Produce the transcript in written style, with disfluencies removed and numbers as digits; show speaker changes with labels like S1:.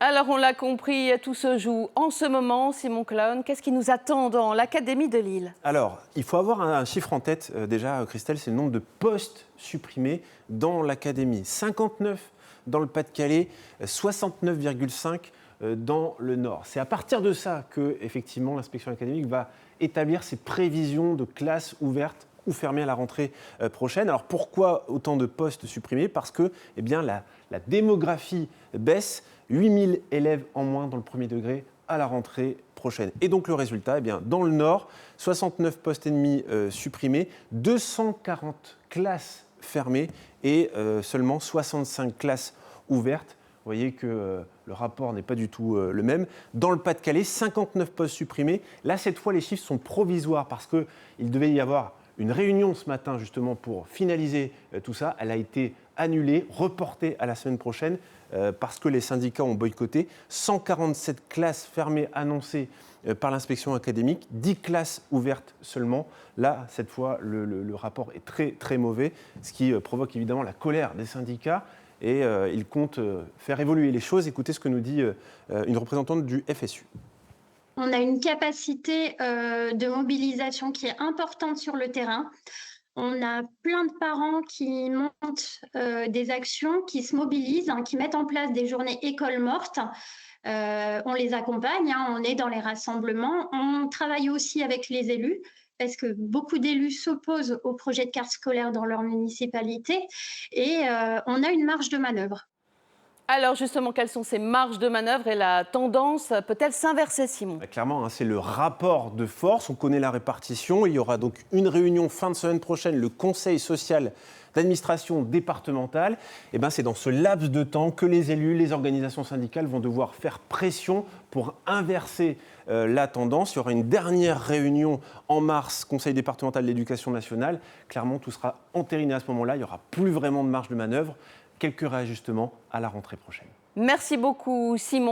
S1: Alors, on l'a compris, tout se joue en ce moment. Simon Claon, qu'est-ce qui nous attend dans l'Académie de Lille?
S2: Alors, il faut avoir un chiffre en tête, déjà, Christelle, c'est le nombre de postes supprimés dans l'Académie. 59 dans le Pas-de-Calais, 69,5 dans le Nord. C'est à partir de ça que, effectivement, l'inspection académique va établir ses prévisions de classes ouvertes ou fermées à la rentrée prochaine. Alors, pourquoi autant de postes supprimés? Parce que la démographie baisse, 8000 élèves en moins dans le premier degré à la rentrée prochaine. Et donc le résultat, dans le Nord, 69 postes et demi supprimés, 240 classes fermées et seulement 65 classes ouvertes. Vous voyez que le rapport n'est pas du tout le même. Dans le Pas-de-Calais, 59 postes supprimés. Là, cette fois, les chiffres sont provisoires parce qu'il devait y avoir une réunion ce matin justement pour finaliser tout ça. Elle a été annulée, reportée à la semaine prochaine parce que les syndicats ont boycotté. 147 classes fermées annoncées par l'inspection académique, 10 classes ouvertes seulement. Là, cette fois, le rapport est très, très mauvais, ce qui provoque évidemment la colère des syndicats et ils comptent faire évoluer les choses. Écoutez ce que nous dit une représentante du FSU.
S3: On a une capacité de mobilisation qui est importante sur le terrain. On a plein de parents qui montent des actions, qui se mobilisent, qui mettent en place des journées écoles mortes. On les accompagne, on est dans les rassemblements. On travaille aussi avec les élus parce que beaucoup d'élus s'opposent au projet de carte scolaire dans leur municipalité et on a une marge de manœuvre.
S1: Alors justement, quelles sont ces marges de manœuvre et la tendance peut-elle s'inverser, Simon?
S2: Clairement, c'est le rapport de force. On connaît la répartition. Il y aura donc une réunion fin de semaine prochaine, le Conseil social d'administration départementale. C'est dans ce laps de temps que les élus, les organisations syndicales vont devoir faire pression pour inverser la tendance. Il y aura une dernière réunion en mars, Conseil départemental de l'éducation nationale. Clairement, tout sera entériné à ce moment-là. Il n'y aura plus vraiment de marge de manœuvre. Quelques réajustements à la rentrée prochaine.
S1: Merci beaucoup, Simon.